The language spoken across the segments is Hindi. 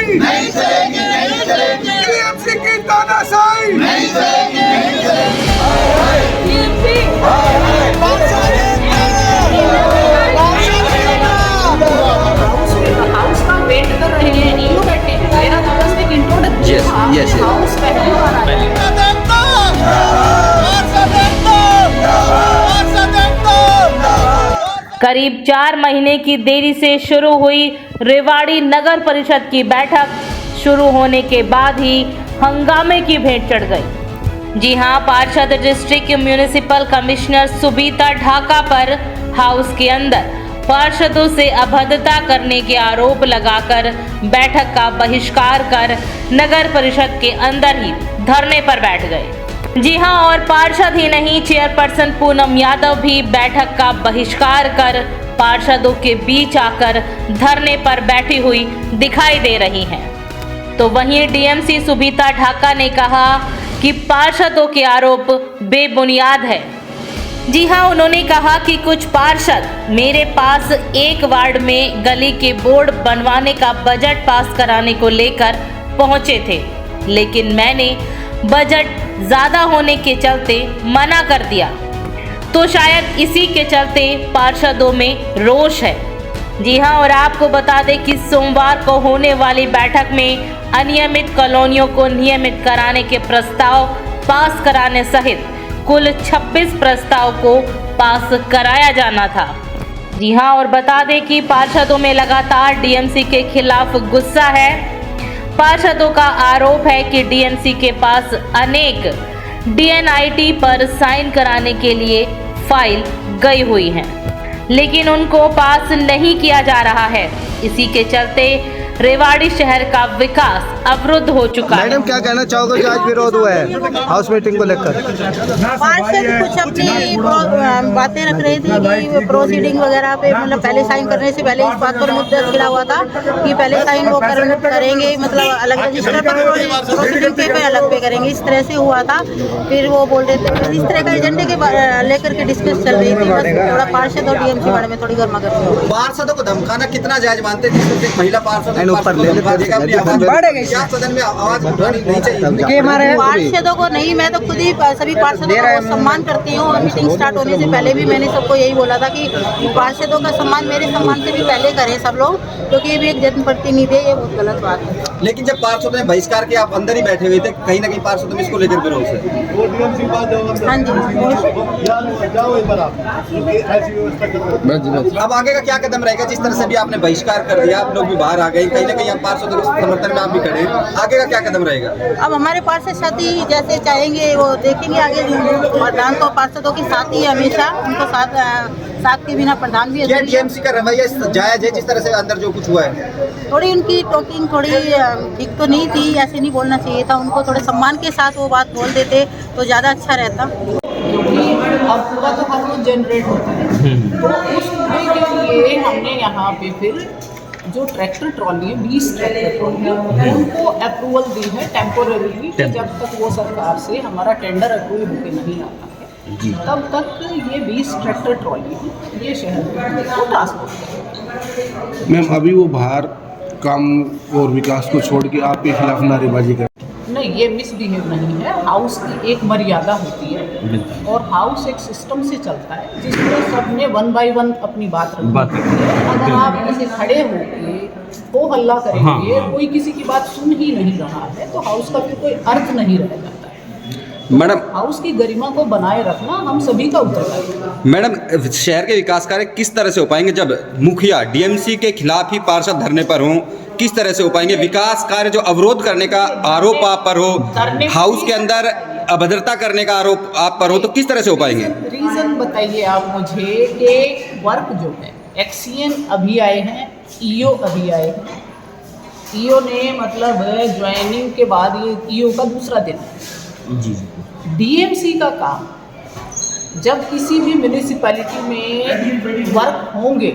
तानाशाही नहीं चलेगी, नहीं चलेगी। टीएमसी की तानाशाही नहीं चलेगी, नहीं चलेगी। हाउस का वेट कर रहे हैं, ईओ बैठे हैं। मेरा तो बस एक इंट्रोडक्शन था। हाउस पहली बार आया है। करीब 4 महीने की देरी से शुरू हुई रेवाड़ी नगर परिषद की बैठक शुरू होने के बाद ही हंगामे की भेंट चढ़ गई। जी हां, पार्षद डिस्ट्रिक्ट म्युनिसिपल कमिश्नर सुबीता ढाका पर हाउस के अंदर पार्षदों से अभद्रता करने के आरोप लगाकर बैठक का बहिष्कार कर नगर परिषद के अंदर ही धरने पर बैठ गए। जी हां, और पार्षद ही नहीं, चेयरपर्सन पूनम यादव भी बैठक का बहिष्कार कर पार्षदों के बीच आकर धरने पर बैठी हुई दिखाई दे रही हैं। तो वहीं डीएमसी सुबीता ढाका ने कहा कि पार्षदों के आरोप बेबुनियाद है। जी हां, उन्होंने कहा कि कुछ पार्षद मेरे पास एक वार्ड में गली के बोर्ड बनवाने का बजट पास कराने को लेकर पहुंचे थे, लेकिन मैंने बजट ज़्यादा होने के चलते मना कर दिया। तो शायद इसी के चलते पार्षदों में रोष है। जी हां, और आपको बता दें कि सोमवार को होने वाली बैठक में अनियमित कॉलोनियों को नियमित कराने के प्रस्ताव पास कराने सहित कुल 26 प्रस्ताव को पास कराया जाना था। जी हां, और बता दें कि पार्षदों में लगातार डीएमसी के खिलाफ गुस्सा है। पार्षदों का आरोप है कि डीएमसी के पास अनेक डीएनआईटी पर साइन कराने के लिए फाइल गई हुई है, लेकिन उनको पास नहीं किया जा रहा है। इसी के चलते रेवाड़ी शहर का विकास अवरुद्ध हो चुका है। मैडम, क्या कहना चाहोगे जो आज विरोध हुआ है हाउस मीटिंग को लेकर? पार्षद कुछ अपनी बातें रख रही थी कि प्रोसीडिंग वगैरह पे, मतलब पहले साइन करने से पहले इस बात पर मुद्दा छिड़ा हुआ था कि पहले साइन वो करेंगे, मतलब अलग रजिस्टर पर, प्रोसीडिंग पे अलग पे करेंगे, इस तरह से हुआ था। फिर वो बोल रहे थे, इस तरह का एजेंडे के लेकर के डिस्कस चल रही थी। बस थोड़ा पार्षद और डीएमसी बारे में थोड़ी गर्मा गर्मी हो गई। पार्षदों को धमकाना कितना जायज मानते हैं? जिससे महिला पार्षद ऊपर ले सदन में आवाज उठानी नहीं चाहिए। पार्षदों को नहीं, मैं तो खुद ही सभी पार्षदों का सम्मान करती हूँ। मीटिंग स्टार्ट होने से पहले भी मैंने सबको यही बोला था कि पार्षदों का सम्मान मेरे सम्मान से भी पहले करें सब लोग, क्योंकि ये भी एक जनप्रतिनिधि है, ये बहुत गलत बात है। लेकिन जब पार्षदों ने बहिष्कार किया, आप अंदर ही बैठे हुए थे, कहीं ना कहीं पार्षदों में इसको लेकर विरोध है। हाँ जी, अब आगे का क्या कदम रहेगा? जिस तरह से भी आपने बहिष्कार कर दिया, आप लोग भी बाहर आ गए, कहीं ना कहीं आप पार्षदों के समर्थन में आप भी खड़े हैं, आगे का क्या कदम रहेगा? अब हमारे पार्षद साथी जैसे चाहेंगे वो देखेंगे आगे। प्रधान तो पार्षदों के साथ ही हमेशा, उनको साथ के बिना प्रधान भी। क्या डीएमसी का रवैया जायज है जिस तरह से अंदर जो कुछ हुआ है? थोड़ी उनकी टॉकिंग थोड़ी ठीक तो नहीं थी, ऐसे नहीं बोलना चाहिए था उनको। थोड़े सम्मान के साथ वो बात बोल देते तो ज़्यादा अच्छा रहता। क्योंकि अब पूरा तो हर रोज जनरेट होता है, तो उस पूरे के लिए हमने यहाँ पे फिर जो ट्रैक्टर ट्रॉली है, 20 ट्रैक्टर ट्रॉली, उनको अप्रूवल दी है टेम्पोररीली, कि जब तक वो सरकार से हमारा टेंडर अप्रूव होकर नहीं आता है, तब तक ये 20 ट्रैक्टर ट्रॉली ये शहर में को ट्रांसपोर्ट करें। मैम, अभी वो बाहर काम और विकास को छोड़ के आपके खिलाफ नारेबाजी कर? नहीं, ये मिसबिहेव नहीं है। हाउस की एक मर्यादा होती है और हाउस एक सिस्टम से चलता है जिसमें सबने 1 बाय 1 अपनी बात रखी है। अगर आप ऐसे खड़े होके हो हल्ला करेंगे, कोई किसी की बात सुन ही नहीं रहा है, तो हाउस का फिर कोई अर्थ नहीं रह जाता है। मैडम, हाउस की गरिमा को बनाए रखना हम सभी का उत्तरदायित्व है। मैडम, शहर के विकास कार्य किस तरह से हो पाएंगे जब मुखिया डीएमसी के खिलाफ ही पार्षद धरने पर हों? किस तरह से हो पाएंगे विकास कार्य जो अवरोध करने का आरोप आप पर हो, हाउस के अंदर अभद्रता करने का आरोप आप पर हो, तो किस तरह से हो पाएंगे? रीजन बताइए आप मुझे कि वर्क जो है, एक्सीएन अभी आए हैं, ईओ अभी आए हैं। ईओ ने मतलब ज्वाइनिंग के बाद ये ईओ का दूसरा दिन है। जी। डीएमसी का काम जब किसी भी म्यूनिसिपैलिटी में वर्क होंगे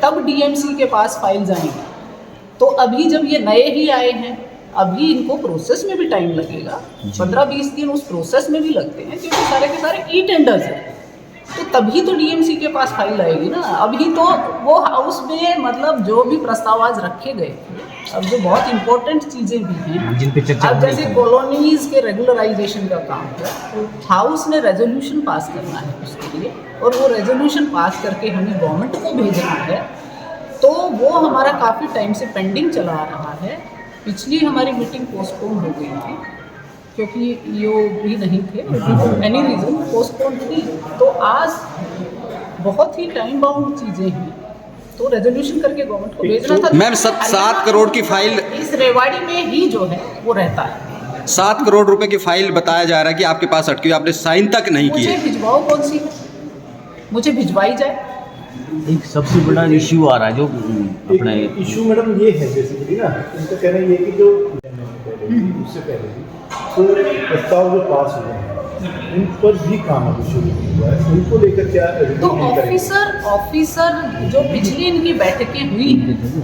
तब डीएमसी के पास फाइल जाएंगे। तो अभी जब ये नए ही आए हैं, अभी इनको प्रोसेस में भी टाइम लगेगा, 15-20 दिन उस प्रोसेस में भी लगते हैं, क्योंकि सारे के सारे ई टेंडर्स हैं। तो तभी तो डीएमसी के पास फाइल आएगी ना। अभी तो वो हाउस में मतलब जो भी प्रस्ताव आज रखे गए अब जो बहुत इम्पोर्टेंट चीज़ें भी हैं जिन पे चर्चा अब जैसे कॉलोनीज के रेगुलराइजेशन का काम है, तो हाउस ने रेजोल्यूशन पास करना है उसके लिए, और वो रेजोल्यूशन पास करके हमें गवर्नमेंट को भेजना है। तो वो हमारा काफ़ी टाइम से पेंडिंग चला आ रहा है। पिछली हमारी मीटिंग पोस्टपोन हो गई थी क्योंकि ईओ भी नहीं थे, एनी रीज़न पोस्टपोन थी। तो आज बहुत ही टाइम बाउंड चीज़ें हैं, तो रेजोल्यूशन करके गवर्नमेंट को भेजना था। मैम 7 करोड़ की फाइल इस रेवाड़ी में ही जो है वो रहता है। 7 करोड़ रुपए की फाइल बताया जा रहा है कि आपके पास अटकी हुई, आपने साइन तक नहीं मुझे किए। भिजवाओ, कौन सी मुझे भिजवाई जाए। एक सबसे बड़ा इश्यू आ रहा है जो अपने इशू मैडम ये है बेसिकली ना, इनका कहना ये है कि जो उससे पहले भी तो प्रस्ताव जो पास हुए हैं उन पर भी काम अभी शुरू हुआ है, उनको लेकर क्या तो ऑफिसर जो पिछली इनकी बैठकें हुई हैं,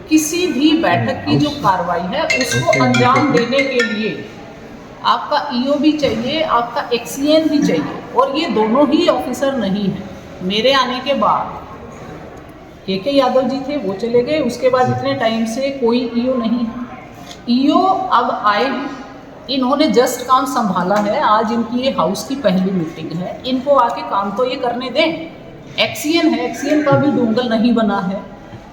किसी भी बैठक की जो कार्रवाई है उसको अंजाम देने के लिए आपका ईओ भी चाहिए, आपका एक्सीएन भी चाहिए, और ये दोनों ही ऑफिसर नहीं हैं। मेरे आने के बाद के यादव जी थे, वो चले गए। उसके बाद इतने टाइम से कोई ईओ नहीं है। ईओ अब आए, इन्होंने जस्ट काम संभाला है। आज इनकी ये हाउस की पहली मीटिंग है, इनको आके काम तो ये करने दें। एक्सीएन है, एक्सीएन का भी डोंगल नहीं बना है,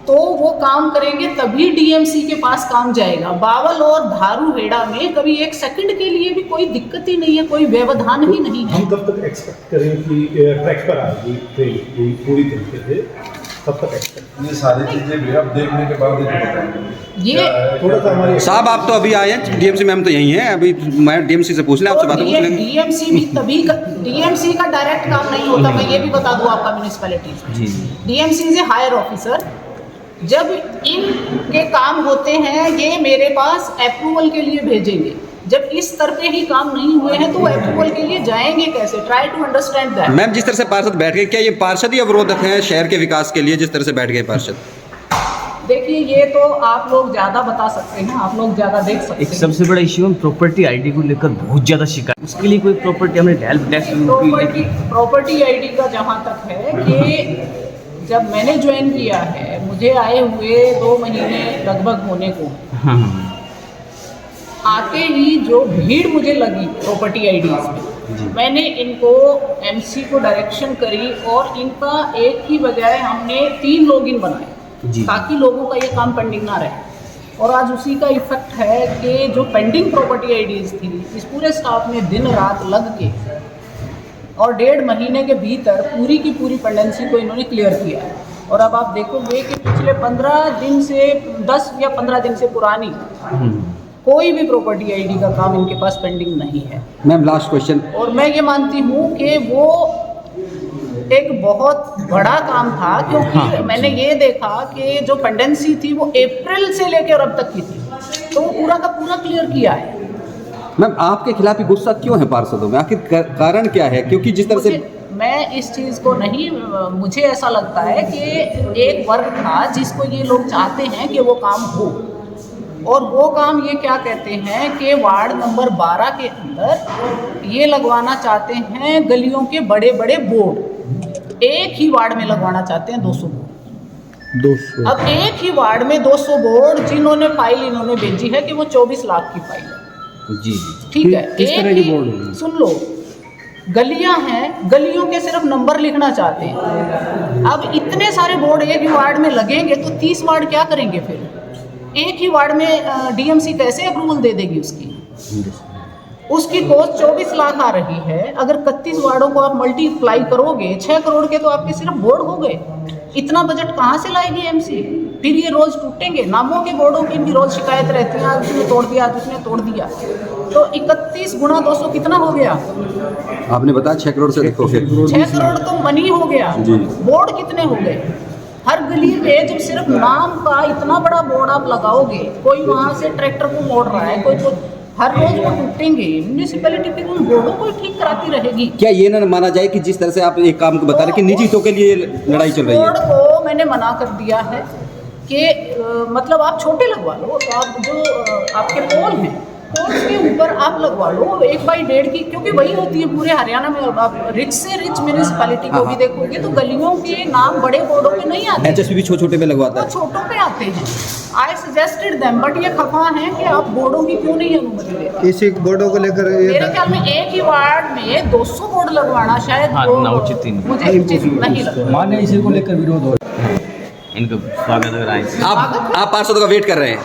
तो वो काम करेंगे तभी डीएमसी के पास काम जाएगा। बावल और धारूहेड़ा में कभी एक सेकंड के लिए भी कोई दिक्कत ही नहीं है, कोई व्यवधान ही नहीं है। हम कब तक एक्सपेक्ट करें कि ट्रैक पर आएगी ट्रेन पूरी तरीके से, कब तक एक्सपेक्ट? ये सारी चीजें भी अब देखने के बाद ये थोड़ा सा हमारे साहब आप तो अभी आए हैं, डीएमसी मैम तो यही हैं, अभी मैं डीएमसी से पूछ लें, आपसे बातें पूछ लेंगे। डीएमसी भी तभी डीएमसी का डायरेक्ट काम नहीं होता, मैं ये भी बता दूं आपका municipality. DMC is a higher officer. जब इनके काम होते हैं ये मेरे पास अप्रूवल के लिए भेजेंगे। जब इस स्तर पे ही काम नहीं हुए हैं तो अप्रूवल के लिए जाएंगे कैसे? Try to understand that. Ma'am जिस तरह से पार्षद बैठ गए, क्या ये पार्षद ही अवरोधक हैं शहर के विकास के लिए, जिस तरह से बैठ गए पार्षद? देखिए ये तो आप लोग ज़्यादा बता सकते हैं, आप लोग ज़्यादा देख सकते हैं। एक सबसे बड़ा इश्यू है प्रॉपर्टी आईडी को लेकर बहुत ज़्यादा शिकायत, उसके लिए कोई प्रॉपर्टी हमने हेल्प डेस्क प्रॉपर्टी आईडी का जहाँ तक है कि जब मैंने ज्वाइन किया है, मुझे आए हुए 2 महीने लगभग होने को, आते ही जो भीड़ मुझे लगी प्रॉपर्टी आईडीज़ में, मैंने इनको एमसी को डायरेक्शन करी और इनका एक ही बजाय हमने 3 लॉगिन बनाए ताकि लोगों का ये काम पेंडिंग ना रहे। और आज उसी का इफेक्ट है कि जो पेंडिंग प्रॉपर्टी आईडीज़ थी, इस पूरे स्टाफ ने दिन रात लग के और 1.5 महीने के भीतर पूरी की पूरी पेंडेंसी को इन्होंने क्लियर किया है। और अब आप देखोगे कि पिछले 15 दिन से 10 या 15 दिन से पुरानी कोई भी प्रॉपर्टी आईडी का काम इनके पास पेंडिंग नहीं है। मैम लास्ट क्वेश्चन, और मैं ये मानती हूँ कि वो एक बहुत बड़ा काम था, क्योंकि मैंने ये देखा कि जो पेंडेंसी थी वो अप्रैल से लेकर अब तक की थी, तो वो पूरा का पूरा क्लियर किया है। मैम आपके खिलाफ ही गुस्सा क्यों है पार्षदों में, आखिर कारण क्या है? क्योंकि जिस तरह से मैं इस चीज़ को नहीं, मुझे ऐसा लगता है कि एक वर्ग था जिसको ये लोग चाहते हैं कि वो काम हो, और वो काम ये क्या कहते हैं कि वार्ड नंबर 12 के अंदर ये लगवाना चाहते हैं गलियों के बड़े बड़े बोर्ड। एक ही वार्ड में लगवाना चाहते हैं 200 बोर्ड। 200। अब एक ही वार्ड में 200 बोर्ड, जिन्होंने फाइल इन्होंने भेजी है कि वो 24 लाख की फाइल है। जी ठीक है, एक ही सुन लो, गलियां हैं, गलियों के सिर्फ नंबर लिखना चाहते हैं। अब इतने सारे बोर्ड एक ही वार्ड में लगेंगे तो 30 वार्ड क्या करेंगे? फिर एक ही वार्ड में डीएमसी कैसे अप्रूवल दे देगी उसकी कॉस्ट 24 लाख आ रही है। अगर 31 वार्डों को आप मल्टीप्लाई करोगे 6 करोड़ के तो आपके सिर्फ बोर्ड हो गए। इतना बजट कहाँ से लाएगी एमसी? फिर ये रोज टूटेंगे, नामों के बोर्डों की इनकी रोज शिकायत रहती है, आज उसने तोड़ दिया, आज उसने तोड़ दिया। तो 31 गुणा 200 कितना हो गया? आपने बताया 6 करोड़ से देखो, 6 करोड़ तो मनी हो गया। बोर्ड कितने हो गए? हर गली में जब सिर्फ नाम का इतना बड़ा बोर्ड आप लगाओगे, कोई वहाँ से ट्रैक्टर को मोड़ रहा है, कोई हर रोज वो टूटेंगे। म्यूनिसिपैलिटी फिर उन बोर्डों को ठीक कराती रहेगी। क्या ये ना माना जाए कि जिस तरह से आप एक काम को बता रहे कि निजी हितों के लिए लड़ाई चल रही है? बोर्ड को मैंने मना कर दिया है कि मतलब आप छोटे लगवा लो, तो आप जो आपके पोल हैं कोर्स के ऊपर आप लगवा लो 1/1.5 की, क्योंकि वही होती है पूरे हरियाणा में। और आप रिच से रिच म्यूनिसिपैलिटी को भी देखोगे तो गलियों के नाम बड़े बोर्डों पे नहीं आते, HSP भी छोटे पे लगवाता वो है। छोटों पे आते हैं। आई सजेस्टेड देम, बट ये खफा है कि आप बोर्डों की क्यों नहीं अनुमति देते। इसी बोर्डों को लेकर मेरे ख्याल में एक ही वार्ड में 200 बोर्ड लगवाना शायद हाँ, वो ना उचित नहीं। मुझे उचित नहीं लगता। मान्य इसी को लेकर विरोध हो इनको स्वागत अगर आए आप पार्षदों का वेट कर रहे हैं?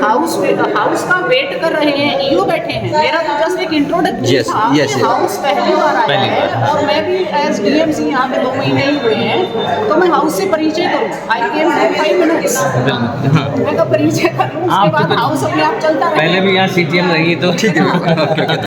हाउस का वेट कर रहे हैं, ईओ बैठे हैं। मेरा तो जस्ट एक इंट्रोडक्शन Yes, था yes, कि yes. हाउस पहली बार आया है और मैं भी एज डीएमसी यहाँ पे 2 महीने ही हुए हैं, तो मैं हाउस से परिचय करूँ। आई केम 5 मिनट्स, मैं तो परिचय कर लूँ, उसके बाद हाउस अपने आप चलता रहे। पहले भी यहाँ CTM रही तो ठीक है।